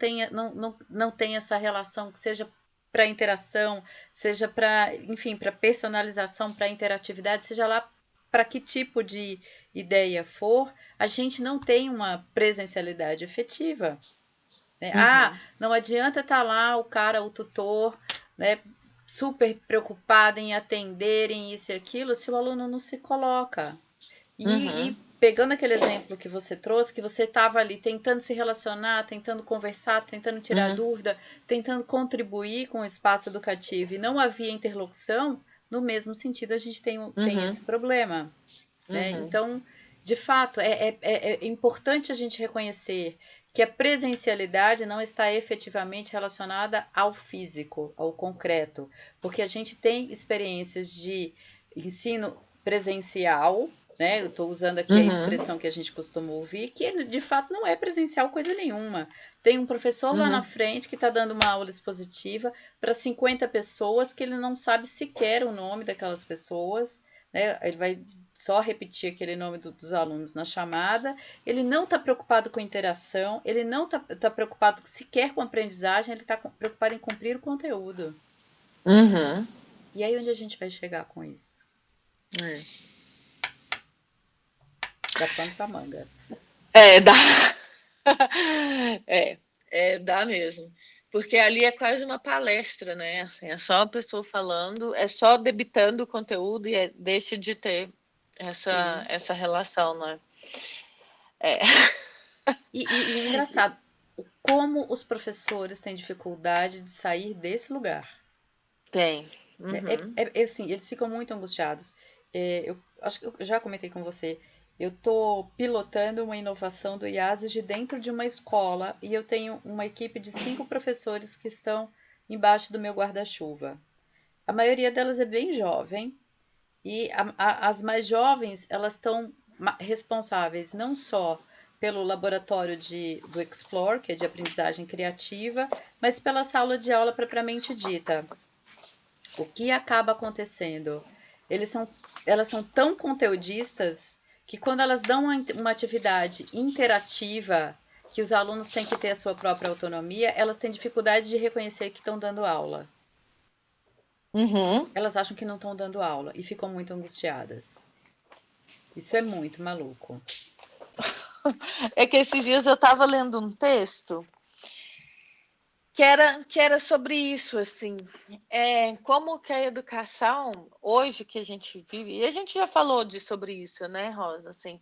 tem essa relação, que seja para interação, seja para, enfim, para personalização, para interatividade, seja lá para que tipo de ideia for, a gente não tem uma presencialidade efetiva. Né? uhum, Não adianta estar lá o cara, o tutor, né, super preocupado em atenderem isso e aquilo, se o aluno não se coloca. E uhum, pegando aquele exemplo que você trouxe, que você estava ali tentando se relacionar, tentando conversar, tentando tirar uhum, dúvida, tentando contribuir com o espaço educativo e não havia interlocução, no mesmo sentido a gente tem uhum, esse problema. Né? uhum, Então, de fato, é importante a gente reconhecer que a presencialidade não está efetivamente relacionada ao físico, ao concreto, porque a gente tem experiências de ensino presencial, né? Eu estou usando aqui a uhum, expressão que a gente costuma ouvir, que de fato não é presencial coisa nenhuma. Tem um professor lá na uhum, frente que está dando uma aula expositiva para 50 pessoas que ele não sabe sequer o nome daquelas pessoas, né? Ele vai só repetir aquele nome dos alunos na chamada, ele não está preocupado com interação, ele não está preocupado sequer com aprendizagem, ele está preocupado em cumprir o conteúdo. uhum. E aí onde a gente vai chegar com isso? Dá pano para manga. Dá. É, dá mesmo. Porque ali é quase uma palestra, né? Assim, é só a pessoa falando, é só debitando o conteúdo e deixa de ter Sim. essa relação, né? É. E é engraçado, como os professores têm dificuldade de sair desse lugar. Tem. Né? Uhum. Assim, eles ficam muito angustiados. Eu acho que eu já comentei com você. Eu estou pilotando uma inovação do IASES de dentro de uma escola e eu tenho uma equipe de 5 professores que estão embaixo do meu guarda-chuva. A maioria delas é bem jovem E as mais jovens, elas estão responsáveis não só pelo laboratório do Explore, que é de aprendizagem criativa, mas pela sala de aula propriamente dita. O que acaba acontecendo? Eles são, elas são tão conteudistas que quando elas dão uma atividade interativa, que os alunos têm que ter a sua própria autonomia, elas têm dificuldade de reconhecer que estão dando aula. Uhum. Elas acham que não estão dando aula e ficam muito angustiadas. Isso é muito maluco. É que esses dias eu estava lendo um texto que era sobre isso, assim, como que a educação, hoje que a gente vive, e a gente já falou sobre isso, né, Rosa, assim,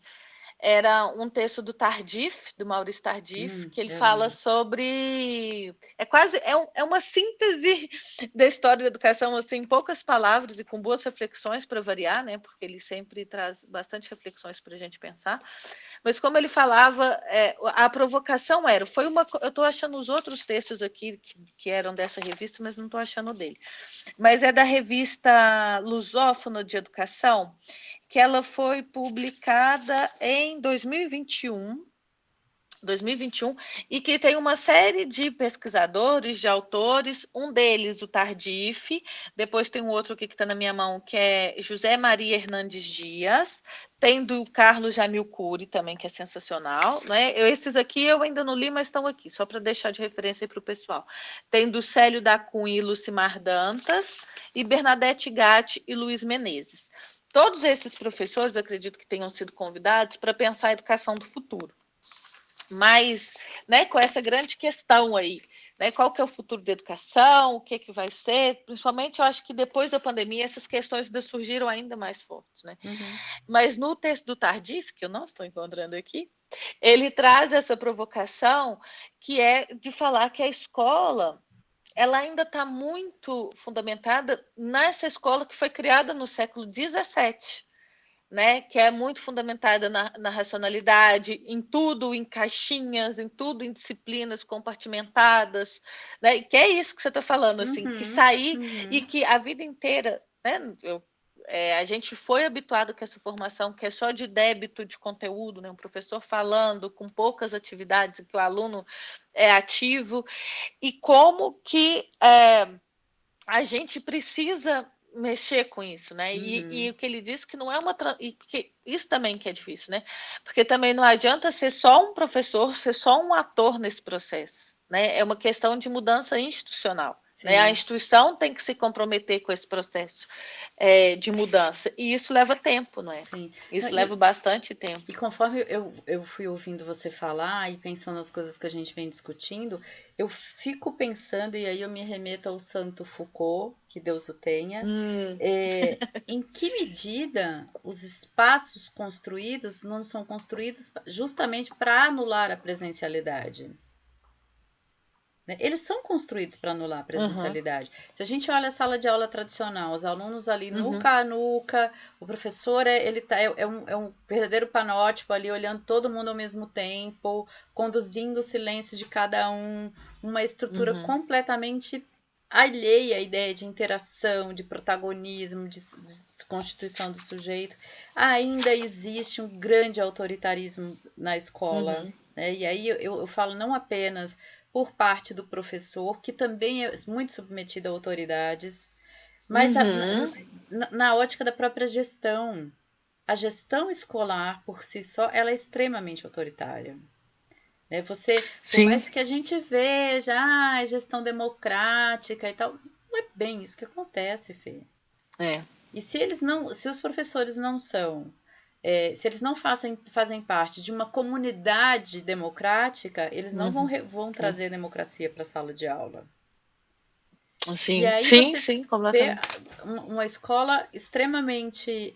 era um texto do Tardif, do Maurício Tardif, que ele Eu fala lembro. sobre. É uma síntese da história da educação, assim, em poucas palavras e com boas reflexões para variar, né? Porque ele sempre traz bastante reflexões para a gente pensar. Mas como ele falava, a provocação era, eu estou achando os outros textos aqui que eram dessa revista, mas não estou achando o dele. Mas é da revista Lusófona de Educação, que ela foi publicada em 2021, e que tem uma série de pesquisadores, de autores, um deles, o Tardif, depois tem um outro aqui que está na minha mão, que é José Maria Hernandes Dias, tem do Carlos Jamil Cury também, que é sensacional, né? Esses aqui eu ainda não li, mas estão aqui, só para deixar de referência para o pessoal. Tem do Célio da Cunha e Lucimar Dantas, e Bernadette Gatti e Luiz Menezes. Todos esses professores, acredito que tenham sido convidados para pensar a educação do futuro. Mas, né, com essa grande questão aí, né, qual que é o futuro da educação, o que vai ser, principalmente eu acho que depois da pandemia essas questões ainda surgiram ainda mais fortes, né? Uhum. Mas no texto do Tardif, que eu não estou encontrando aqui, ele traz essa provocação que é de falar que a escola ela ainda está muito fundamentada nessa escola que foi criada no século XVII, né, que é muito fundamentada na racionalidade, em tudo em caixinhas, em tudo em disciplinas compartimentadas, né, e que é isso que você está falando, assim, que Uhum. sair e Uhum. que a vida inteira, né, a gente foi habituado com essa formação que é só de débito de conteúdo, né, um professor falando com poucas atividades, que o aluno é ativo, e como que a gente precisa mexer com isso, né? E Uhum. o que ele disse que não é uma e que isso também que é difícil, né? Porque também não adianta ser só um professor, ser só um ator nesse processo, né? É uma questão de mudança institucional, né? A Sim. instituição tem que se comprometer com esse processo de mudança e isso leva tempo, não é? Sim. Não, Isso leva bastante tempo. e conforme eu fui ouvindo você falar e pensando nas coisas que a gente vem discutindo, eu fico pensando, e aí eu me remeto ao Santo Foucault, que Deus o tenha, em que medida os espaços construídos não são construídos justamente para anular a presencialidade. Né? Eles são construídos para anular a Uhum, presencialidade. Se a gente olha a sala de aula tradicional, os alunos ali uhum, nuca a nuca, o professor é um verdadeiro panótipo ali, olhando todo mundo ao mesmo tempo, conduzindo o silêncio de cada um, uma estrutura uhum, completamente alheia à ideia de interação, de protagonismo, de constituição do sujeito. Ainda existe um grande autoritarismo na escola. uhum, Né? E aí eu falo não apenas por parte do professor, que também é muito submetido a autoridades, mas uhum. na ótica da própria gestão. A gestão escolar, por si só, ela é extremamente autoritária. Né? Você, por Sim, mais que a gente veja, gestão democrática e tal, não é bem isso que acontece, Fê. é. E se os professores não são, se eles não fazem parte de uma comunidade democrática, eles não Uhum, vão sim. trazer democracia para a sala de aula. E Sim, aí sim, você sim, vê completamente. uma escola extremamente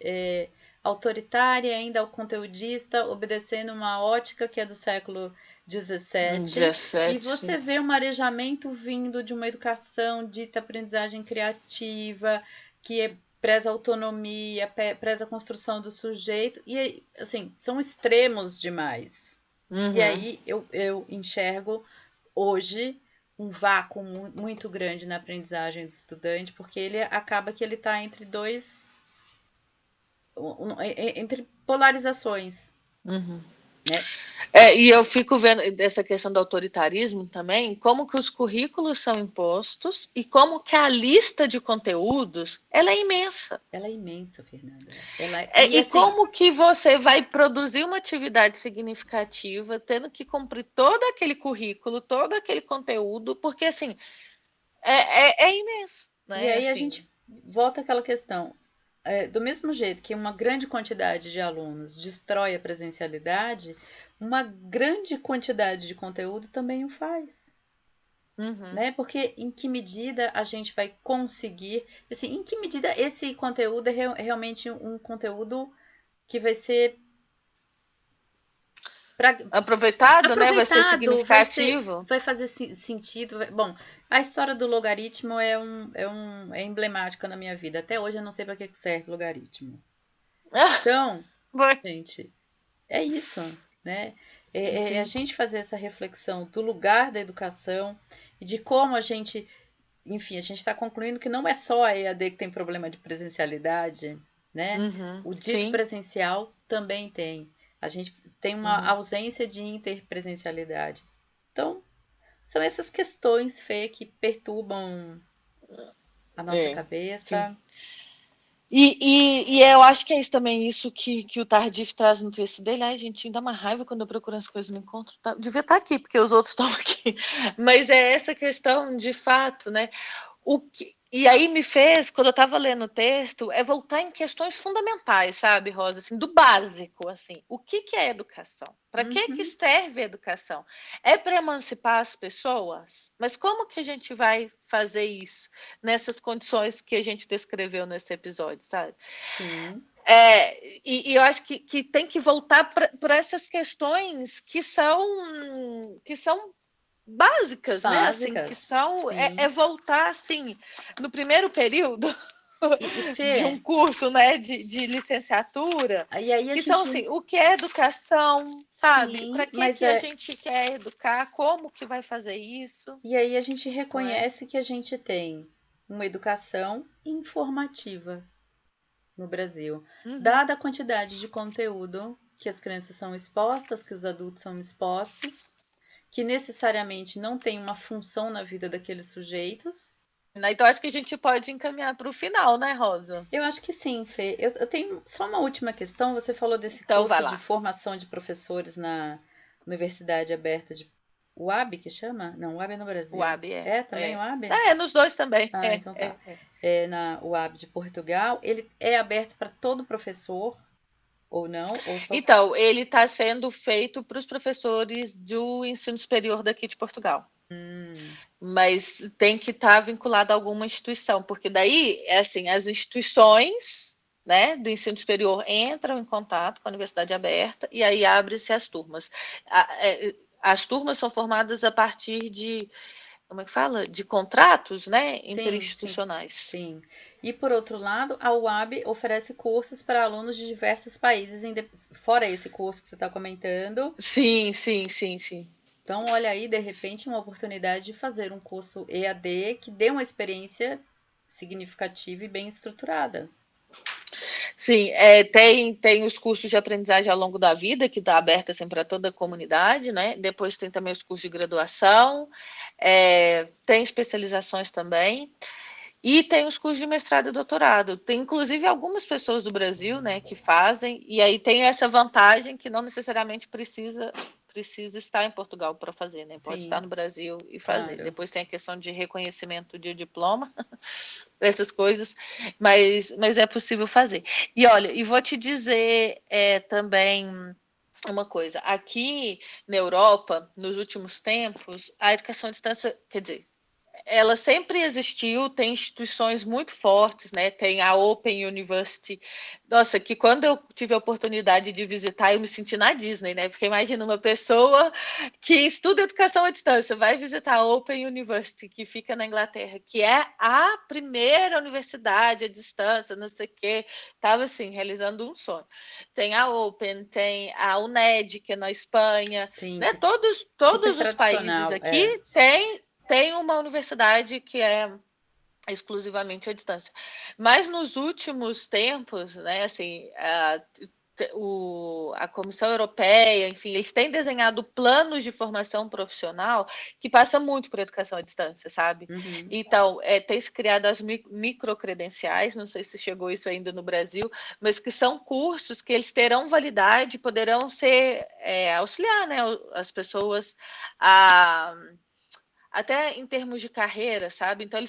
autoritária, ainda ao conteudista, obedecendo uma ótica que é do século XVII, e 17. você vê um arejamento vindo de uma educação dita aprendizagem criativa, preza a autonomia, preza a construção do sujeito, e assim, são extremos demais. E Uhum. aí eu enxergo hoje um vácuo muito grande na aprendizagem do estudante, porque ele acaba que ele está entre dois. entre polarizações. Uhum. Né? E eu fico vendo essa questão do autoritarismo também, como que os currículos são impostos e como que a lista de conteúdos ela é imensa. Ela é imensa, Fernanda. E assim, como que você vai produzir uma atividade significativa tendo que cumprir todo aquele currículo, todo aquele conteúdo, porque assim é imenso, né? E aí assim, a gente volta àquela questão. Do mesmo jeito que uma grande quantidade de alunos destrói a presencialidade, uma grande quantidade de conteúdo também o faz. Né? Porque em que medida a gente vai conseguir, assim, em que medida esse conteúdo é realmente um conteúdo que vai ser aproveitado, né? Vai ser aproveitado, significativo. vai fazer sentido. Bom, a história do logaritmo é emblemática na minha vida. Até hoje eu não sei para que serve logaritmo. Então, gente, é isso, né? É a gente fazer essa reflexão do lugar da educação e de como a gente, enfim, a gente está concluindo que não é só a EAD que tem problema de presencialidade, né? O dito sim. presencial também tem. A gente tem uma ausência de interpresencialidade. Então, são essas questões, Fê, que perturbam a nossa cabeça. Sim. E eu acho que é isso também, isso que o Tardif traz no texto dele. Ai, gente, dá uma raiva quando eu procuro as coisas no encontro. Tá? Devia estar aqui, porque os outros estão aqui. Mas é essa questão, de fato, né? E aí me fez, quando eu estava lendo o texto, voltar em questões fundamentais, sabe, Rosa? Assim, do básico, assim. O que é educação? Para que serve a educação? É para emancipar as pessoas? Mas como que a gente vai fazer isso nessas condições que a gente descreveu nesse episódio, sabe? Sim. E eu acho que tem que voltar para essas questões que são básicas, né? Assim, que são voltar assim no primeiro período de um curso, né, de licenciatura, e aí que são assim, o que é educação, sabe? Para que a gente quer educar? Como que vai fazer isso? E aí a gente reconhece que a gente tem uma educação informativa no Brasil, dada a quantidade de conteúdo que as crianças são expostas, que os adultos são expostos, que necessariamente não tem uma função na vida daqueles sujeitos. Então, acho que a gente pode encaminhar para o final, né, Rosa? Eu acho que sim, Fê. Eu tenho só uma última questão. Você falou desse então, curso de formação de professores na Universidade Aberta de UAB, que chama? Não, UAB é no Brasil. UAB também UAB? Nos dois também. Então tá. Na UAB de Portugal. Ele é aberto para todo professor ou não? Ou só... Então, ele está sendo feito para os professores do ensino superior daqui de Portugal. Mas tem que estar vinculado a alguma instituição, porque daí, assim, as instituições, né, do ensino superior entram em contato com a Universidade Aberta e aí abre-se as turmas. As turmas são formadas a partir de, como é que fala? De contratos, né, interinstitucionais. Sim. E por outro lado, a UAB oferece cursos para alunos de diversos países, fora esse curso que você está comentando. Sim. Então, olha aí, de repente, uma oportunidade de fazer um curso EAD que dê uma experiência significativa e bem estruturada. Sim, tem os cursos de aprendizagem ao longo da vida, que está aberto assim, para toda a comunidade, né? Depois tem também os cursos de graduação, tem especializações também, e tem os cursos de mestrado e doutorado. Tem, inclusive, algumas pessoas do Brasil, né, que fazem, e aí tem essa vantagem que não necessariamente precisa estar em Portugal para fazer, né? Pode estar no Brasil e fazer. Claro. Depois tem a questão de reconhecimento de diploma, essas coisas, mas é possível fazer. E olha, e vou te dizer também uma coisa. Aqui na Europa, nos últimos tempos, a educação à distância, quer dizer, ela sempre existiu, tem instituições muito fortes, né? Tem a Open University. Nossa, que quando eu tive a oportunidade de visitar, eu me senti na Disney, né? Porque imagina uma pessoa que estuda educação à distância, vai visitar a Open University, que fica na Inglaterra, que é a primeira universidade à distância, não sei o quê. Estava, assim, realizando um sonho. Tem a Open, tem a UNED, que é na Espanha. Sim. Né? Todos os países aqui têm uma universidade que é exclusivamente à distância. Mas nos últimos tempos, né, assim, a Comissão Europeia, enfim, eles têm desenhado planos de formação profissional que passam muito por educação à distância, sabe? Uhum. Então, tem se criado as microcredenciais, não sei se chegou isso ainda no Brasil, mas que são cursos que eles terão validade, poderão ser auxiliar, né, as pessoas a até em termos de carreira, sabe? Então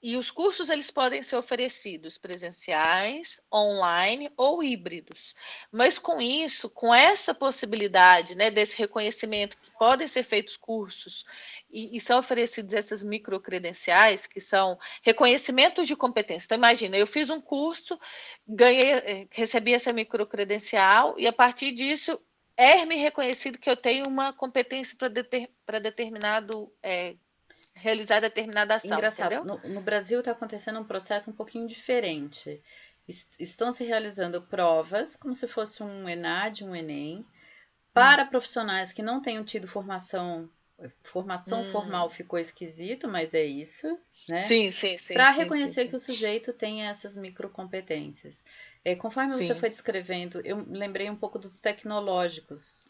e os cursos eles podem ser oferecidos presenciais, online ou híbridos. Mas com isso, com essa possibilidade, né, desse reconhecimento que podem ser feitos cursos e são oferecidos essas microcredenciais, que são reconhecimento de competência. Então imagina, eu fiz um curso, recebi essa microcredencial e a partir disso é-me reconhecido que eu tenho uma competência para determinado realizar determinada ação, Engraçado, entendeu? no Brasil está acontecendo um processo um pouquinho diferente. Estão se realizando provas, como se fosse um ENAD, um Enem, para profissionais que não tenham tido formação formal ficou esquisito, mas é isso, né? Sim. Para reconhecer que o sujeito tem essas microcompetências. Conforme você foi descrevendo, eu lembrei um pouco dos tecnólogos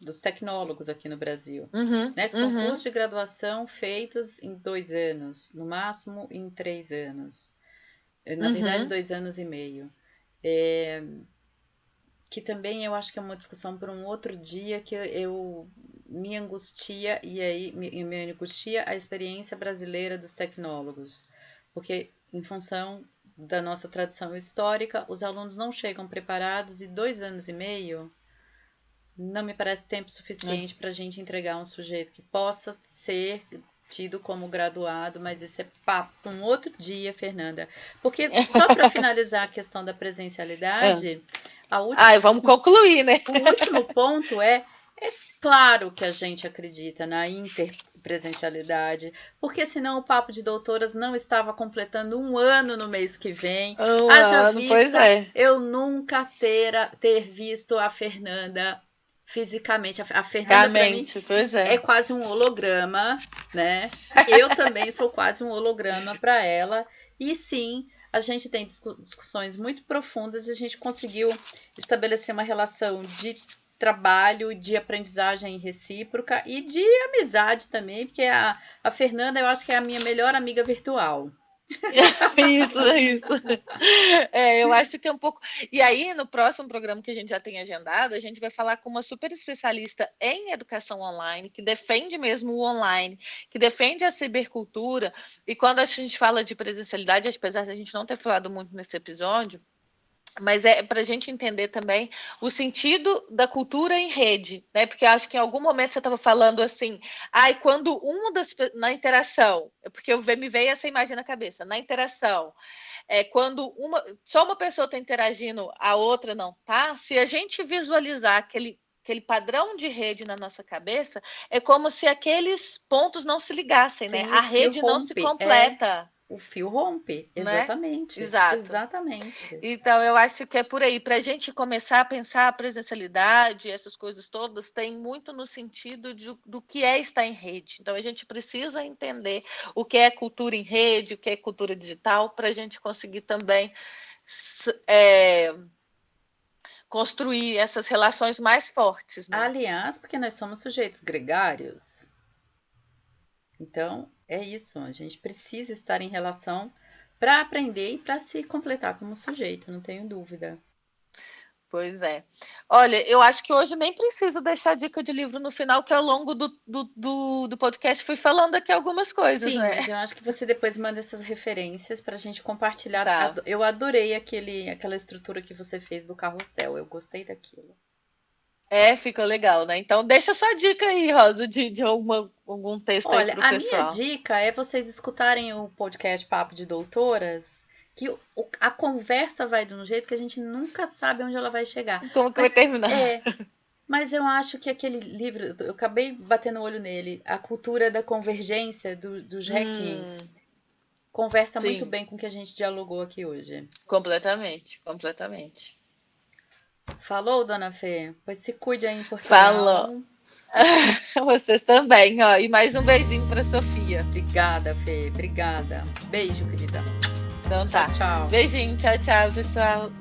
aqui no Brasil, né? Que são cursos de graduação feitos em 2 anos, no máximo em 3 anos. Na verdade, 2 anos e meio. Que também eu acho que é uma discussão para um outro dia, que eu me angustia, e aí me angustia a experiência brasileira dos tecnólogos. Porque, em função da nossa tradição histórica, os alunos não chegam preparados e 2 anos e meio não me parece tempo suficiente para a gente entregar um sujeito que possa ser tido como graduado, mas isso é papo um outro dia, Fernanda. Porque, só para finalizar a questão da presencialidade, vamos concluir, né? O último ponto é claro que a gente acredita na interpresencialidade, porque senão o Papo de Doutoras não estava completando 1 ano no mês que vem. Haja vista eu nunca ter visto a Fernanda fisicamente. A Fernanda, para mim, é quase um holograma, né? Eu também sou quase um holograma para ela. E sim, a gente tem discussões muito profundas e a gente conseguiu estabelecer uma relação de trabalho, de aprendizagem recíproca e de amizade também, porque a Fernanda eu acho que é a minha melhor amiga virtual. Isso. Eu acho que é um pouco. E aí, no próximo programa que a gente já tem agendado, a gente vai falar com uma super especialista em educação online, que defende mesmo o online, que defende a cibercultura. E quando a gente fala de presencialidade, apesar de a gente não ter falado muito nesse episódio, mas é para a gente entender também o sentido da cultura em rede, né? Porque acho que em algum momento você estava falando assim, quando na interação, porque me veio essa imagem na cabeça, na interação, quando só uma pessoa está interagindo, a outra não tá, se a gente visualizar aquele padrão de rede na nossa cabeça, é como se aqueles pontos não se ligassem, Sim, né? A rede não se completa. O fio rompe, exatamente. Né? Exato. Exatamente. Então, eu acho que é por aí. Para a gente começar a pensar a presencialidade, essas coisas todas, tem muito no sentido do que é estar em rede. Então, a gente precisa entender o que é cultura em rede, o que é cultura digital, para a gente conseguir também construir essas relações mais fortes. Né? Aliás, porque nós somos sujeitos gregários. Então, é isso. A gente precisa estar em relação para aprender e para se completar como sujeito, não tenho dúvida. Pois é. Olha, eu acho que hoje nem preciso deixar dica de livro no final, que ao longo do podcast fui falando aqui algumas coisas. Sim, né? Mas eu acho que você depois manda essas referências para a gente compartilhar. Tá. Eu adorei aquela estrutura que você fez do carrossel, eu gostei daquilo. Fica legal, né? Então deixa sua dica aí, Rosa, de algum texto aí pro pessoal. Olha, a minha dica é vocês escutarem o podcast Papo de Doutoras, que a conversa vai de um jeito que a gente nunca sabe onde ela vai chegar. Como que vai terminar? Mas eu acho que aquele livro, eu acabei batendo o olho nele, A Cultura da Convergência, dos Hackings, conversa muito bem com o que a gente dialogou aqui hoje. Completamente. Falou, dona Fê? Pois se cuide aí em Portugal. Falou. Vocês também, ó. E mais um beijinho para Sofia. Obrigada, Fê. Obrigada. Beijo, querida. Então tá. Tchau. Beijinho, tchau, tchau, pessoal.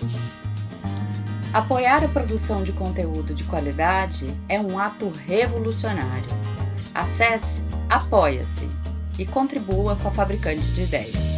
Apoiar a produção de conteúdo de qualidade é um ato revolucionário. Acesse Apoia-se e contribua com a Fabricante de Ideias.